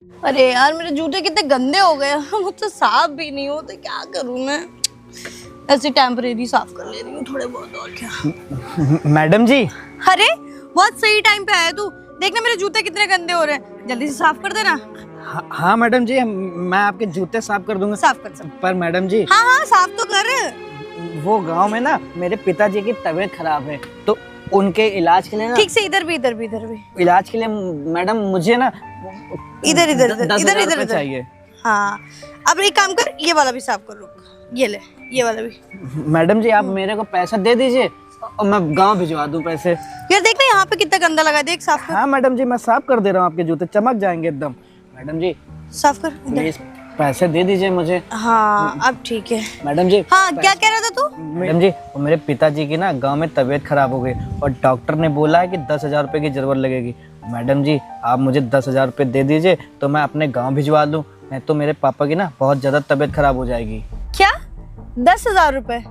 अरे यार मेरे जूते कितने गंदे हो गए, मुझसे साफ भी नहीं होते, क्या करूं मैं। ऐसे टेम्परेरी साफ कर ले रही हूँ थोड़े बहुत, और क्या। मैडम जी। अरे बहुत सही टाइम पे आया तू। देखना मेरे जूते कितने गंदे हो रहे हैं, जल्दी से साफ कर देना। हाँ मैडम जी, मैं आपके जूते साफ कर दूंगा। साफ कर सब। पर मैडम जी, हाँ हाँ साफ तो कर। वो गांव में ना मेरे पिताजी की तबीयत खराब है, तो उनके इलाज के लिए ना। ठीक से इधर भी इधर भी इधर भी। इलाज के लिए मैडम मुझे ना इधर इधर इधर 10,000 इधर रुपए इधर चाहिए। हाँ अब एक काम कर, ये वाला भी साफ कर, रुक ये ले, ये वाला भी। मैडम जी आप मेरे को पैसा दे दीजिए और मैं गांव भिजवा दूं पैसे। यार देखना यहाँ पे कितना गंदा लगा, देख साफ कर। हाँ मैडम जी, मैं साफ कर दे रहा हूँ, आपके जूते चमक जाएंगे एकदम। मैडम जी साफ कर इधर। प्लीज पैसे दे दीजिए मुझे। हाँ अब ठीक है। मैडम जी। हाँ क्या कह रहा था तू? मैडम जी, वो मेरे पिताजी की ना गांव में तबीयत खराब हो गई और डॉक्टर ने बोला है कि 10,000 रुपए की जरूरत लगेगी। मैडम जी आप मुझे 10,000 रुपए दे दीजिए तो मैं अपने गांव भिजवा दूं, नहीं तो मेरे पापा की ना बहुत ज्यादा तबीयत खराब हो जाएगी। क्या 10,000 रुपए?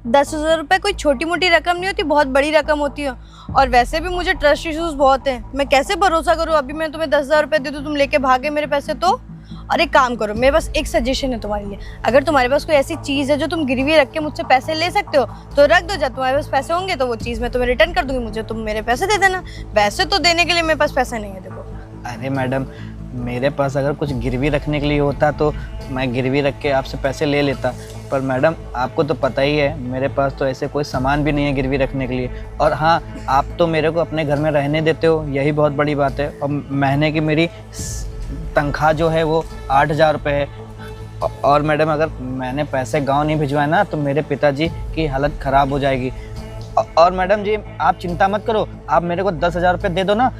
10,000 रुपए कोई छोटी मोटी रकम नहीं होती, बहुत बड़ी रकम होती है। और वैसे भी मुझे ट्रस्ट इश्यूज बहुत हैं, मैं कैसे भरोसा करूँ। अभी मैं तुम्हें 10,000 रुपए दे दूँ, तुम लेके भागे मेरे पैसे तो। और एक काम करो, मेरे पास एक सजेशन है तुम्हारे लिए। अगर तुम्हारे पास कोई ऐसी चीज है जो तुम गिरवी रख के मुझसे पैसे ले सकते हो तो रख दो। जब तुम्हारे पास पैसे होंगे तो वो चीज मैं तुम्हें रिटर्न कर दूंगी, मुझे तुम मेरे पैसे दे देना। वैसे तो देने के लिए मेरे पास पैसा नहीं है, देखो। अरे मैडम, मेरे पास अगर कुछ गिरवी रखने के लिए होता तो मैं गिरवी रख के आपसे पैसे ले लेता, पर मैडम आपको तो पता ही है मेरे पास तो ऐसे कोई सामान भी नहीं है गिरवी रखने के लिए। और हाँ, आप तो मेरे को अपने घर में रहने देते हो, यही बहुत बड़ी बात है। और महीने की मेरी तनख्वाह जो है वो 8,000 रुपये है। और मैडम अगर मैंने पैसे गांव नहीं भिजवाए ना तो मेरे पिताजी की हालत ख़राब हो जाएगी। और मैडम जी आप चिंता मत करो, आप मेरे को 10,000 रुपये दे दो ना,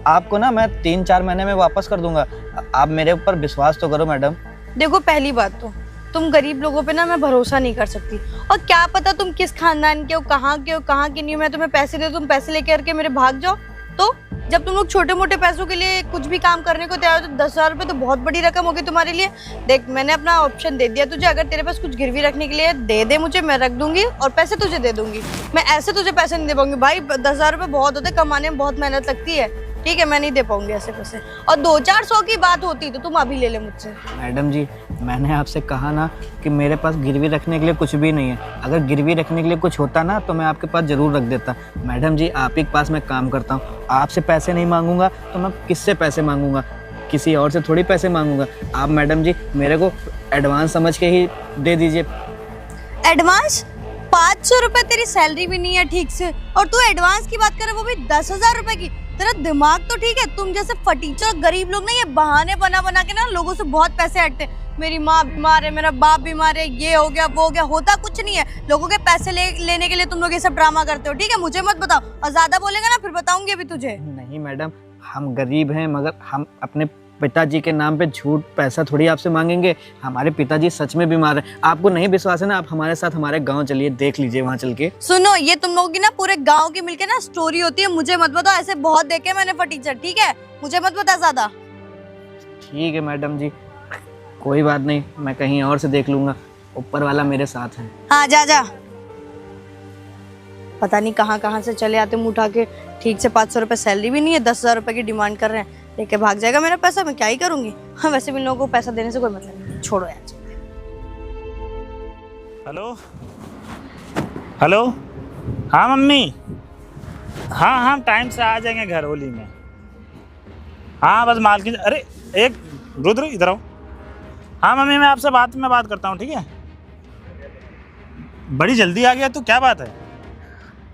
आपको ना मैं 3-4 महीने में वापस कर दूंगा। आप मेरे ऊपर विश्वास तो करो मैडम। देखो पहली बात तो तुम गरीब लोगों पे ना मैं भरोसा नहीं कर सकती, और क्या पता तुम किस खानदान के हो, कहाँ की नहीं हो। मैं तुम्हें पैसे दे, तुम पैसे लेके करके मेरे भाग जाओ। तो जब तुम लोग छोटे मोटे पैसों के लिए कुछ भी काम करने को तैयार हो तो 10,000 रुपये तो बहुत बड़ी रकम होगी तुम्हारे लिए। देख मैंने अपना ऑप्शन दे दिया तुझे, अगर तेरे पास कुछ गिरवी रखने के लिए दे दे मुझे, मैं रख दूंगी और पैसे तुझे दे दूंगी। मैं ऐसे तुझे पैसे नहीं दे पाऊंगी भाई, 10,000 रुपये बहुत होते, कमाने में बहुत मेहनत लगती है, ठीक है। मैं नहीं दे पाऊंगी ऐसे पैसे। और 200-400 की बात होती तो तुम अभी ले ले मुझसे। मैडम जी मैंने आपसे कहा ना कि मेरे पास गिरवी रखने के लिए कुछ भी नहीं है। अगर गिरवी रखने के लिए कुछ होता ना तो मैं आपके पास ज़रूर रख देता। मैडम जी आप ही के पास मैं काम करता हूँ, आपसे पैसे नहीं मांगूंगा तो मैं किससे पैसे मांगूंगा, किसी और से थोड़ी पैसे मांगूंगा। आप मैडम जी मेरे को एडवांस समझ के ही दे दीजिए। एडवांस? 500 रुपए तेरी सैलरी भी नहीं है ठीक से, और तू एडवांस की बात करे वो भी 10,000 रुपए की। तेरा दिमाग तो ठीक है, तुम जैसे फटीचर गरीब लोग ना ये बहाने बना बना के ना लोगों से बहुत पैसे हटते हैं। मेरी माँ बीमार है, मेरा बाप बीमार है, ये हो गया वो हो गया, होता कुछ नहीं है। लोगों के पैसे लेने के लिए तुम लोग ये सब ड्रामा करते हो, ठीक है। मुझे मत बताओ, और ज्यादा बोलेगा ना फिर बताऊंगी अभी तुझे। नहीं मैडम, हम गरीब हैं मगर हम अपने पिताजी के नाम पे झूठ पैसा थोड़ी आपसे मांगेंगे। हमारे पिताजी सच में बीमार हैं। आपको नहीं विश्वास है ना, आप हमारे साथ हमारे गांव चलिए, देख लीजिए वहाँ चल के। सुनो, ये तुम लोगों की ना पूरे गांव की मिलके ना स्टोरी होती है, मुझे मत बताओ। ऐसे बहुत देखे मैंने फटीचर, ठीक है। मुझे मत बता ज्यादा। ठीक है मैडम जी, कोई बात नहीं, मैं कहीं और से देख लूंगा, ऊपर वाला मेरे साथ है। हाँ जा जा। पता नहीं कहाँ से चले आते मुँह उठा के। ठीक से 500 रुपए सैलरी भी नहीं है, 10,000 रुपए की डिमांड कर रहे हैं। लेके भाग जाएगा मेरा पैसा, मैं क्या ही करूंगी। हाँ वैसे भी इन लोगों को पैसा देने से कोई मतलब नहीं, छोड़ो यार। हेलो हेलो, हाँ मम्मी, हाँ टाइम से आ जाएंगे घर होली में। हाँ बस मालकिन, अरे एक रुद्र इधर आओ। हाँ मम्मी मैं आपसे बात करता हूँ, ठीक है। बड़ी जल्दी आ गया तो क्या बात है?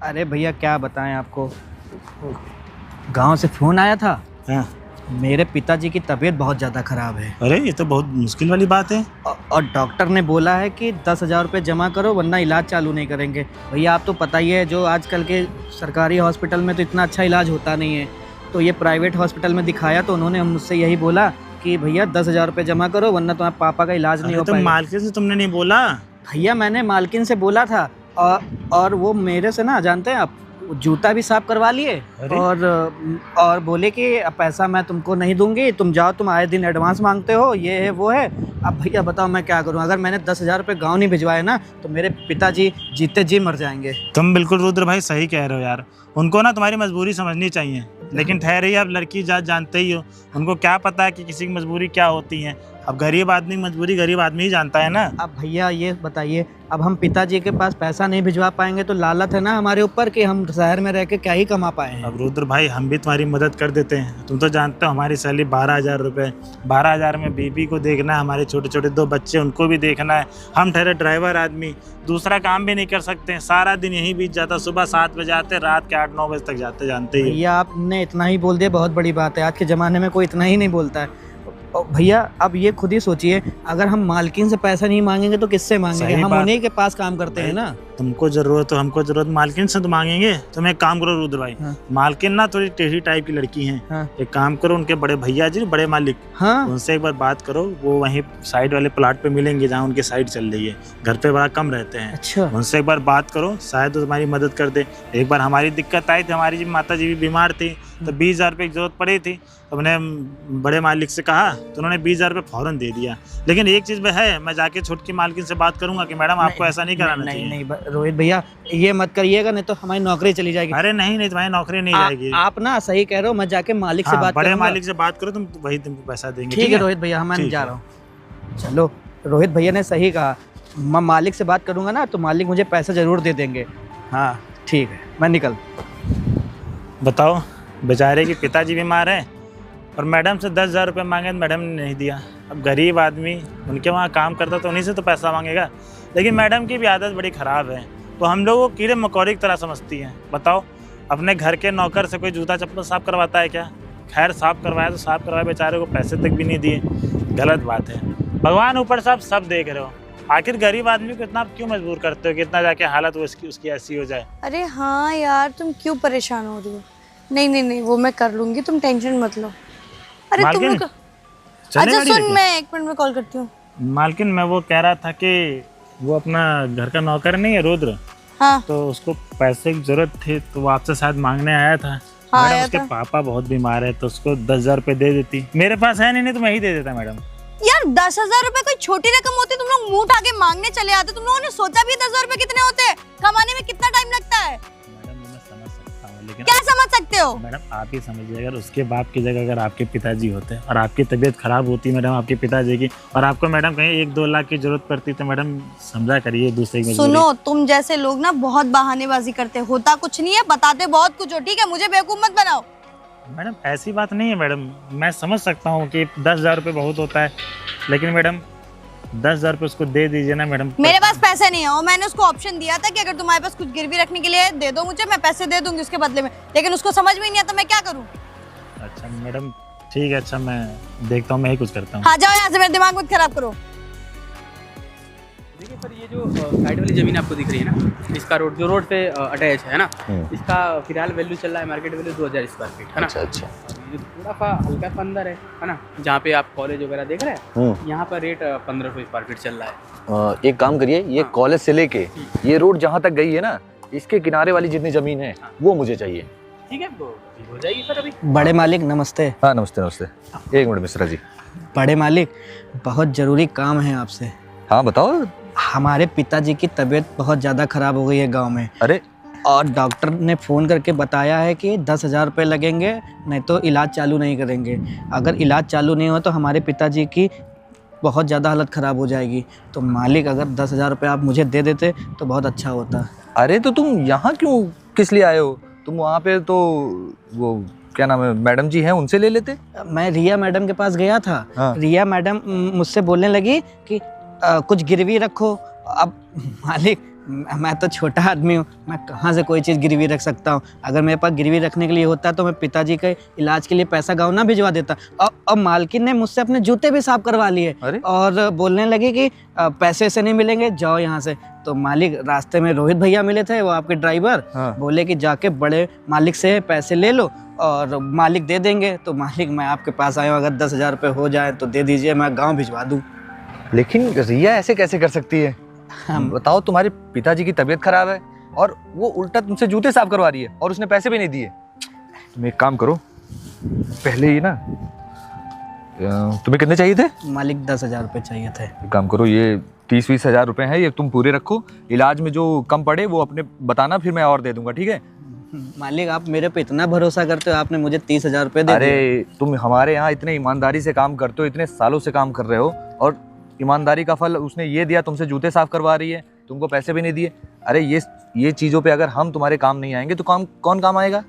अरे भैया क्या बताएं आपको, गांव से फ़ोन आया था। हाँ। मेरे पिताजी की तबीयत बहुत ज़्यादा ख़राब है। अरे ये तो बहुत मुश्किल वाली बात है। और डॉक्टर ने बोला है कि 10,000 रुपये जमा करो वरना इलाज चालू नहीं करेंगे। भैया आप तो पता ही है, जो आजकल के सरकारी हॉस्पिटल में तो इतना अच्छा इलाज होता नहीं है, तो ये प्राइवेट हॉस्पिटल में दिखाया तो उन्होंने मुझसे यही बोला कि भैया 10,000 रुपये जमा करो वरना तुम्हारे पापा का इलाज नहीं हो पाएगा। तो मालकिन से तुमने नहीं बोला? भैया मैंने मालकिन से बोला था, और वो मेरे से ना, जानते हैं आप, जूता भी साफ करवा लिए और बोले कि पैसा मैं तुमको नहीं दूंगी, तुम जाओ, तुम आए दिन एडवांस मांगते हो, ये है वो है। अब भैया बताओ मैं क्या करूं, अगर मैंने 10,000 रुपये गाँव नहीं भिजवाए ना तो मेरे पिताजी जीते जी मर जाएंगे। तुम बिल्कुल रुद्र भाई सही कह रहे हो यार, उनको ना तुम्हारी मजबूरी समझनी चाहिए। लेकिन ठहरे अब लड़की जात जानते ही हो, उनको क्या पता है कि किसी की मजबूरी क्या होती है। अब गरीब आदमी की मजबूरी गरीब आदमी ही जानता है ना। अब भैया ये बताइए, अब हम पिताजी के पास पैसा नहीं भिजवा पाएंगे तो लालच है ना हमारे ऊपर कि हम शहर में रह के क्या ही कमा पाए हैं। अब रुद्र भाई हम भी तुम्हारी मदद कर देते हैं। तुम तो जानते हो हमारी सैलरी 12,000 रुपये, 12,000 में बीबी को देखना है, हमारे छोटे छोटे 2 बच्चे उनको भी देखना है। हम ठहरे ड्राइवर आदमी, दूसरा काम भी नहीं कर सकते हैं। सारा दिन यहीं बीत जाता, सुबह 7 बजे आते, रात के 8-9 बजे तक जाते, जानते ही। भैया आपने इतना ही बोल दिया, बहुत बड़ी बात है। आज के ज़माने में कोई इतना ही नहीं बोलता है। और भैया अब ये खुद ही सोचिए, अगर हम मालकिन से पैसा नहीं मांगेंगे तो किससे मांगेंगे? सही हम बात। उन्हीं के पास काम करते हैं ना। तुमको जरूरत हो, हमको जरूरत, मालकिन से तो मांगेंगे। तुम एक काम करो रुद्र भाई, हाँ। मालकिन ना थोड़ी टेढ़ी टाइप की लड़की हैं। हाँ। एक काम करो, उनके बड़े भैया जी, बड़े मालिक, हाँ उनसे एक बार बात करो। वो वहीं साइड वाले प्लाट पे मिलेंगे जहाँ उनकी साइड चल रही है। घर पे बड़ा कम रहते हैं। अच्छा उनसे एक बार बात करो, शायद वो तुम्हारी मदद कर दे। एक बार हमारी दिक्कत आई थी, हमारी माता जी भी बीमार थी, तो 20,000 रुपये की जरूरत पड़ी थी। तो मैंने बड़े मालिक से कहा तो उन्होंने 20,000 रुपये फौरन दे दिया। लेकिन एक चीज़ है, मैं जाके छोटकी मालकिन से बात करूंगा कि मैडम आपको ऐसा नहीं कराना चाहिए। नहीं रोहित भैया ये मत करिएगा, नहीं तो हमारी नौकरी चली जाएगी। अरे नहीं, तुम्हारी नौकरी नहीं जाएगी। आप ना सही कह रहे हो, मैं जाके मालिक से हाँ, बात बड़े करूंगा। मालिक से बात करो, तुम वही तुमको पैसा देंगे। ठीक है रोहित भैया, मैं ठीक जा है। रहा हूँ। चलो रोहित भैया ने सही कहा, मैं मालिक से बात करूंगा ना तो मालिक मुझे पैसा जरूर दे देंगे। हाँ ठीक है, मैं निकल। बताओ, बेचारे के पिताजी बीमार हैं और मैडम से 10,000 रुपये मांगे तो मैडम ने नहीं दिया। अब गरीब आदमी उनके वहाँ काम करता तो उन्हीं से तो पैसा मांगेगा। लेकिन मैडम की भी आदत बड़ी ख़राब है, तो हम लोग को कीड़े मकोड़े की तरह समझती हैं। बताओ, अपने घर के नौकर से कोई जूता चप्पल साफ़ करवाता है क्या? खैर साफ़ करवाया तो साफ़ करवाया, बेचारे को पैसे तक भी नहीं दिए। गलत बात है। भगवान ऊपर से आप सब देख रहे हो, आखिर गरीब आदमी को इतना आप क्यों मजबूर करते हो कि इतना जाके हालत उसकी ऐसी हो जाए? अरे हाँ यार, तुम क्यों परेशान हो रही हो? नहीं, वो मैं कर लूंगी, तुम टेंशन मत लो। अरे तुम मालकिन, लोग चलें अच्छा गाड़ी सुन, लेके? मैं 1 मिनट में कॉल करती हूँ। मालकिन, मैं वो कह रहा था कि वो अपना घर का नौकर नहीं है रुद्र, हाँ तो उसको पैसे की जरूरत थी, तो वो आपसे शायद मांगने आया था। हाँ, मैडम आया उसके था। पापा बहुत बीमार है, तो उसको 10,000 रुपये दे देती। मेरे पास है नहीं तो मैं ही दे देता मैडम। यार 10,000 रुपए कोई छोटी रकम होती? तुम लोग मुंह उठा के मांगने चले आते। तुम लोगों ने सोचा भी 10,000 रुपए कितने होते हैं? कमाने में कितना टाइम लगता है? मैडम मैं समझ सकता हूँ, लेकिन क्या समझ सकते हो? मैडम आप ही समझिए, अगर उसके बाप की जगह अगर आपके पिताजी होते और आपकी तबीयत खराब होती मैडम आपके पिताजी की, और आपको मैडम कहीं 1-2 लाख की जरूरत पड़ती, तो मैडम समझा करिए दूसरे की मजबूरी। सुनो, तुम जैसे लोग ना बहुत बहानेबाजी करते, होता कुछ नहीं है, बताते बहुत कुछ हो। ठीक है, मुझे बेवकूफ मत बनाओ। मैडम ऐसी बात नहीं है मैडम, मैं समझ सकता हूँ कि 10,000 रुपये बहुत होता है, लेकिन मैडम 10,000 रुपये उसको दे दीजिए ना मैडम। मेरे पास पैसे नहीं है और मैंने उसको ऑप्शन दिया था कि अगर तुम्हारे पास कुछ गिरवी रखने के लिए दे दो मुझे, मैं पैसे दे दूंगी उसके बदले में। लेकिन उसको समझ में ही नहीं आता, मैं क्या करूँ? अच्छा मैडम ठीक है, अच्छा मैं देखता हूँ, मैं ही कुछ करता हूँ। हाँ जाओ यहाँ से, मेरा दिमाग मत खराब करो। देखिए सर, ये जो साइड वाली ज़मीन आपको दिख रही है ना, इसका रोड जो रोड से अटैच है ना, इसका फिलहाल वैल्यू चल रहा है मार्केट वैल्यू 2,000 स्क्वायर फीट है ना। अच्छा ये थोड़ा सा हल्का सा अंदर है ना, जहाँ पे आप कॉलेज वगैरह देख रहे हैं, यहाँ पर रेट 1,500 स्क्वायर फीट चल रहा है। एक काम करिए, ये हाँ। कॉलेज से लेके ये रोड जहाँ तक गई है ना, इसके किनारे वाली जितनी जमीन है वो मुझे चाहिए। ठीक है, वो हो जाएगी सर अभी। बड़े मालिक नमस्ते। हाँ नमस्ते नमस्ते। 1 मिनट मिश्रा जी। बड़े मालिक, बहुत ज़रूरी काम है आपसे। हाँ बताओ। हमारे पिताजी की तबीयत बहुत ज़्यादा ख़राब हो गई है गांव में, अरे और डॉक्टर ने फ़ोन करके बताया है कि 10,000 रुपये लगेंगे, नहीं तो इलाज चालू नहीं करेंगे। अगर इलाज चालू नहीं हो तो हमारे पिताजी की बहुत ज़्यादा हालत ख़राब हो जाएगी। तो मालिक अगर 10,000 रुपये आप मुझे दे देते तो बहुत अच्छा होता। अरे तो तुम यहाँ क्यों किस लिए आए हो? तुम वहाँ पे तो वो क्या नाम है मैडम जी हैं, उनसे ले लेते। मैं रिया मैडम के पास गया था। हाँ। रिया मैडम मुझसे बोलने लगी कि कुछ गिरवी रखो। अब मालिक मैं तो छोटा आदमी हूँ, मैं कहाँ से कोई चीज़ गिरवी रख सकता हूँ? अगर मेरे पास गिरवी रखने के लिए होता तो मैं पिताजी के इलाज के लिए पैसा गाँव ना भिजवा देता। और मालकिन ने मुझसे अपने जूते भी साफ करवा लिए। अरे और बोलने लगी कि पैसे से नहीं मिलेंगे, जाओ यहाँ से। तो मालिक रास्ते में रोहित भैया मिले थे, वो आपके ड्राइवर। हाँ। बोले कि जाके बड़े मालिक से पैसे ले लो और मालिक दे देंगे। तो मालिक मैं आपके पास आया हूँ, अगर 10,000 रुपये हो जाए तो दे दीजिए, मैं गाँव भिजवा दूँ। लेकिन रिया ऐसे कैसे कर सकती है? बताओ, तुम्हारे पिताजी की तबीयत खराब है और वो उल्टा तुमसे जूते साफ करवा रही है और उसने पैसे भी नहीं दिए। तुम एक काम करो, पहले ही ना, तुम्हें कितने चाहिए थे? मालिक 10,000 रुपये चाहिए थे। एक काम करो, ये 30-20 हज़ार रुपए हैं, ये तुम पूरे रखो। इलाज में जो कम पड़े वो अपने बताना, फिर मैं और दे दूंगा। ठीक है? मालिक आप मेरे पे इतना भरोसा करते हो, आपने मुझे 30,000 रुपये दे दिए। अरे तुम हमारे यहाँ इतने ईमानदारी से काम करते हो, इतने सालों से काम कर रहे हो, और ईमानदारी का फल उसने ये दिया, तुमसे जूते साफ करवा रही है, तुमको पैसे भी नहीं दिए। अरे ये चीज़ों पे अगर हम तुम्हारे काम नहीं आएंगे तो कौन काम आएगा?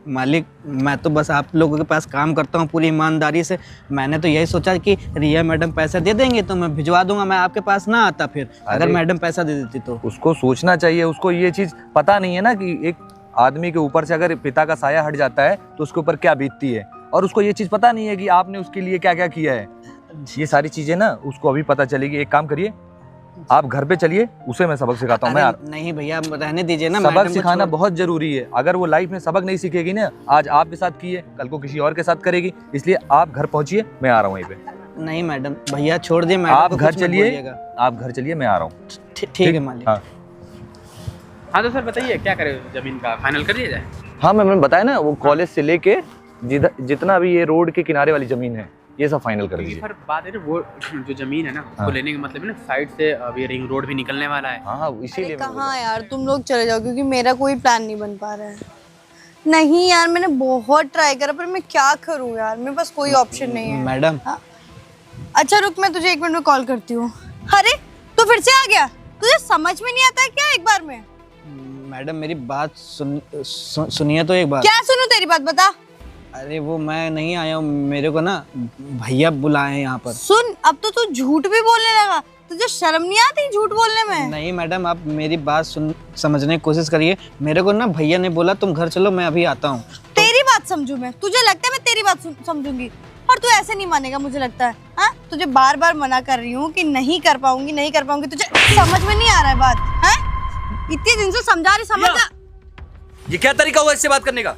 मालिक मैं तो बस आप लोगों के पास काम करता हूँ पूरी ईमानदारी से। मैंने तो यही सोचा कि रिया मैडम पैसा दे देंगे तो मैं भिजवा दूंगा, मैं आपके पास ना आता फिर, अगर मैडम पैसा दे देती तो। उसको सोचना चाहिए, उसको ये चीज़ पता नहीं है ना कि एक आदमी के ऊपर से अगर पिता का साया हट जाता है तो उसके ऊपर क्या बीतती है, और उसको ये चीज़ पता नहीं है कि आपने उसके लिए क्या क्या किया है। ये सारी चीज़ें ना उसको अभी पता चलेगी। एक काम करिए, आप घर पे चलिए, उसे मैं सबक सिखाता हूँ। मैं नहीं भैया रहने दीजिए ना, सबक सिखाना बहुत जरूरी है। अगर वो लाइफ में सबक नहीं सीखेगी ना, आज आपके साथ की है कल को किसी और के साथ करेगी, इसलिए आप घर पहुंचिए, मैं आ रहा हूँ वहीं पे। नहीं मैडम, भैया छोड़ दिए, आप घर चलिए, आप घर चलिए, मैं आ रहा हूँ। ठीक है मालिक। हाँ तो सर बताइए क्या करें, जमीन का फाइनल कर लिया जाए? हाँ मैंने बताया ना, वो कॉलेज से लेके जितना भी ये रोड के किनारे वाली जमीन है ये सब फाइनल कर लीजिए। पर बात है वो जो जमीन है ना, उसको लेने का मतलब है ना, साइड से अब ये रिंग रोड भी निकलने वाला है। हाँ इसीलिए कहाँ यार, तुम लोग चले जाओ क्योंकि मेरा कोई प्लान नहीं बन पा रहा है। नहीं यार, मैंने बहुत ट्राई करा पर मैं क्या करूँ यार, मेरे पास कोई ऑप्शन नहीं है। मैडम अच्छा रुक, मैं तुझे 1 मिनट में कॉल करती हूँ। अरे तू फिर से आ गया, तुझे समझ में नहीं आता है क्या? एक बार में मैडम मेरी बात सुनिए तो एक बार। क्या सुनूं तेरी बात, बता। अरे वो मैं नहीं आया हूँ, मेरे को ना भैया बुलाए हैं यहाँ पर। सुन, अब तो तू झूठ भी बोलने लगा, तुझे शर्म नहीं आती झूठ बोलने में? नहीं मैडम, आप मेरी बात समझने की कोशिश करिए। मेरे को ना भैया ने बोला तुम घर चलो, मैं अभी आता हूँ। तेरी बात समझू मैं? तुझे लगता है मैं तेरी बात समझूंगी? और तू ऐसे नहीं मानेगा मुझे लगता है। हाँ, तुझे बार बार मना कर रही हूँ कि नहीं कर पाऊंगी। तुझे समझ में नहीं आ रहा है बात? है इतने दिन से समझा रही, समझ जा। ये क्या तरीका हुआ इससे बात करने का?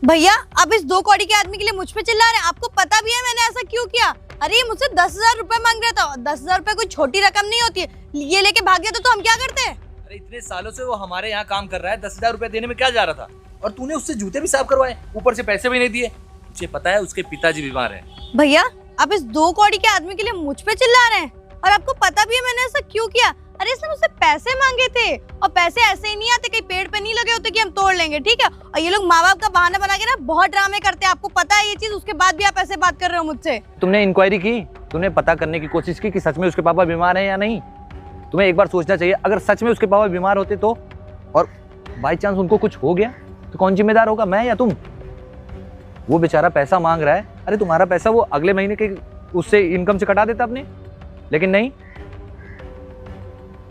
भैया आप इस 2 कौड़ी के आदमी के लिए मुझ पे चिल्ला रहे हैं। आपको पता भी है मैंने ऐसा क्यों किया? अरे ये मुझसे 10,000 रुपए मांग रहा था। 10,000 रुपए कोई छोटी रकम नहीं होती है। ये लेके भाग गया तो हम क्या करते हैं? अरे इतने सालों से वो हमारे यहाँ काम कर रहा है, 10,000 रुपए देने में क्या जा रहा था? और तूने उससे जूते भी साफ करवाए, ऊपर से पैसे भी नहीं दिए। तुझे पता है उसके पिताजी बीमार हैं। भैया आप इस 2 कौड़ी के आदमी के लिए मुझ पे चिल्ला रहे हैं, और आपको पता भी है मैंने ऐसा क्यों किया? अरे इसने मुझसे पैसे मांगे थे, और पैसे ऐसे ही नहीं आते, कहीं पेड़ पे नहीं लगे होते कि हम तोड़ लेंगे, ठीक है? और ये लोग माँ बाप का बहाना बना के ना बहुत ड्रामे करते हैं। आपको पता है ये चीज, उसके बाद भी आप ऐसे बात कर रहे हो मुझसे। तुमने इंक्वायरी की? तूने पता करने की कोशिश की कि सच में उसके पापा बीमार हैं या नहीं? तुम्हें एक बार सोचना चाहिए, अगर सच में उसके पापा बीमार होते तो, और बाई चांस उनको कुछ हो गया तो कौन जिम्मेदार होगा, मैं या तुम? वो बेचारा पैसा मांग रहा है, अरे तुम्हारा पैसा वो अगले महीने के उससे इनकम से कटा देता अपने, लेकिन नहीं।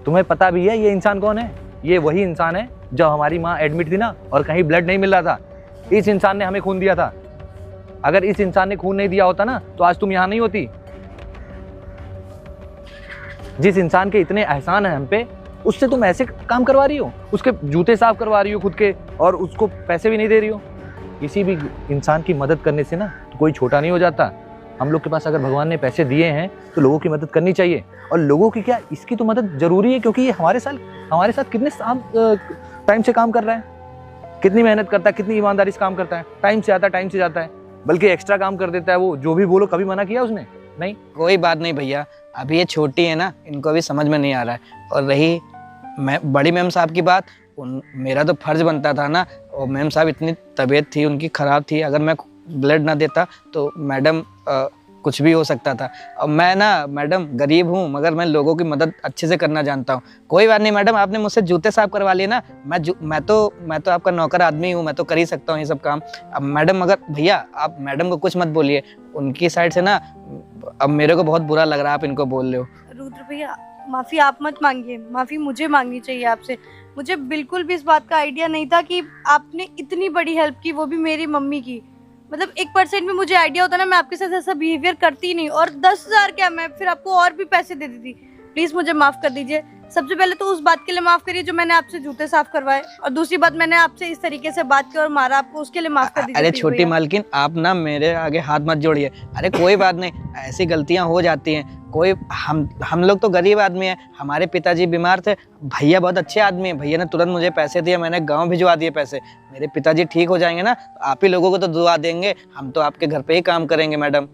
तुम्हें पता भी है ये इंसान कौन है? ये वही इंसान है जब हमारी माँ एडमिट थी ना और कहीं ब्लड नहीं मिल रहा था, इस इंसान ने हमें खून दिया था। अगर इस इंसान ने खून नहीं दिया होता ना तो आज तुम यहाँ नहीं होती। जिस इंसान के इतने एहसान है हम पे, उससे तुम ऐसे काम करवा रही हो, उसके जूते साफ करवा रही हो खुद के, और उसको पैसे भी नहीं दे रही हो। किसी भी इंसान की मदद करने से ना तो कोई छोटा नहीं हो जाता। हम लोग के पास अगर भगवान ने पैसे दिए हैं तो लोगों की मदद करनी चाहिए। और लोगों की क्या, इसकी तो मदद जरूरी है, क्योंकि ये हमारे साथ कितने टाइम से काम कर रहा है, कितनी मेहनत करता है, कितनी ईमानदारी से काम करता है, टाइम से आता है, टाइम से जाता है, बल्कि एक्स्ट्रा काम कर देता है। वो जो भी बोलो, कभी मना किया उसने? नहीं। कोई बात नहीं भैया, अभी ये छोटी है ना, इनको अभी समझ में नहीं आ रहा है। और रही बड़ी मैम साहब की बात, मेरा तो फर्ज बनता था ना, और मैम साहब इतनी तबीयत थी उनकी ख़राब थी, अगर मैं ब्लड ना देता तो मैडम कुछ भी हो सकता था। और मैं ना मैडम गरीब हूँ, मगर मैं लोगों की मदद अच्छे से करना जानता हूँ। कोई बात नहीं मैडम, आपने मुझसे जूते साफ करवा लिए ना, मैं तो आपका नौकर आदमी हूँ, मैं तो कर ही सकता हूँ ये सब काम। अब मैडम, मगर भैया आप मैडम को कुछ मत बोलिए, उनकी साइड से ना अब मेरे को बहुत बुरा लग रहा है आप इनको बोल रहे हो। रुद्र भैया माफ़ी आप मत मांगिए, माफ़ी मुझे मांगनी चाहिए आपसे। मुझे बिल्कुल भी इस बात का आइडिया नहीं था कि आपने इतनी बड़ी हेल्प की, वो भी मेरी मम्मी की। मतलब 1% भी मुझे आइडिया होता ना, मैं आपके साथ ऐसा बिहेवियर करती नहीं। और 10,000 क्या, मैं फिर आपको और भी पैसे दे देती। प्लीज़ मुझे माफ़ कर दीजिए। सबसे पहले तो उस बात के लिए माफ़ करिए जो मैंने आपसे जूते साफ करवाए, और दूसरी बात मैंने आपसे इस तरीके से बात की और मारा आपको, उसके लिए माफ़ कर दीजिए। अरे छोटी मालकिन, आप ना मेरे आगे हाथ मत जोड़िए। अरे कोई बात नहीं, ऐसी गलतियां हो जाती हैं। कोई हम लोग तो गरीब आदमी हैं, हमारे पिताजी बीमार थे, भैया बहुत अच्छे आदमी हैं, भैया ने तुरंत मुझे पैसे दिए, मैंने गांव भिजवा दिए पैसे। मेरे पिताजी ठीक हो जाएंगे ना, आप ही लोगों को तो दुआ देंगे, हम तो आपके घर पे ही काम करेंगे मैडम।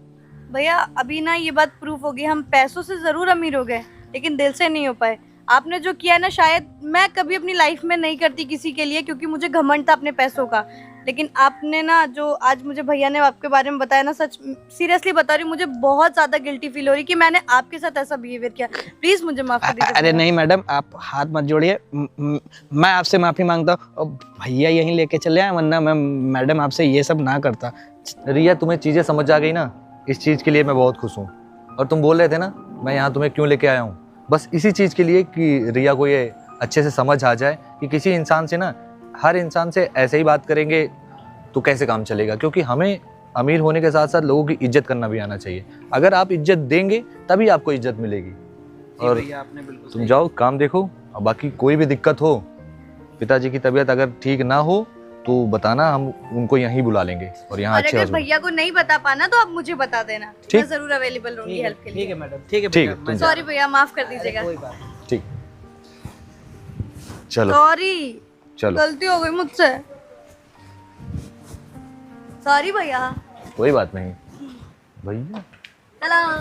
भैया अभी ना ये बात प्रूफ हो गई, हम पैसों से ज़रूर अमीर हो गए लेकिन दिल से नहीं हो पाए। आपने जो किया ना, शायद मैं कभी अपनी लाइफ में नहीं करती किसी के लिए, क्योंकि मुझे घमंड था अपने पैसों का। लेकिन आपने ना जो आज मुझे भैया ने आपके बारे में बताया ना, सच सीरियसली बता रही हूँ, मुझे बहुत ज्यादा गिल्टी फील हो रही कि मैंने आपके साथ ऐसा बिहेवियर किया। प्लीज मुझे माफ कर दीजिए। अरे नहीं मैडम, आप हाथ मत जोड़िए। मैं आपसे माफ़ी मांगता हूँ और भैया यहीं लेके चले आए, वरना मैं मैडम आपसे ये सब ना करता। रिया, तुम्हें चीज़ें समझ आ गई ना, इस चीज़ के लिए मैं बहुत खुश हूँ। और तुम बोल रहे थे ना मैं यहाँ तुम्हें क्यों लेके आया हूँ, बस इसी चीज़ के लिए कि रिया को ये अच्छे से समझ आ जाए कि किसी इंसान से ना, हर इंसान से ऐसे ही बात करेंगे तो कैसे काम चलेगा। क्योंकि हमें अमीर होने के साथ साथ लोगों की इज्जत करना भी आना चाहिए। अगर आप इज्जत देंगे तभी आपको इज्जत मिलेगी। और आपने बिल्कुल तुम जाओ काम देखो, और बाकी कोई भी दिक्कत हो, पिताजी की तबीयत अगर ठीक ना हो तो बताना, हम उनको यहीं बुला लेंगे और यहाँ और अच्छे अगर हस्बैंड। भैया को नहीं बता पाना तो आप मुझे बता देना, ठीक। मैं जरूर अवेलेबल रहूंगी हेल्प के ठीक लिए। है मैडम, ठीक है ठीक है, भैया, तुम मैं जाओ। सॉरी भैया, माफ कर दीजिएगा। कोई बात नहीं। ठीक, चलो सॉरी, चलो, गलती हो गई मुझसे। सॉरी भैया। कोई बात नहीं भैया। चलो।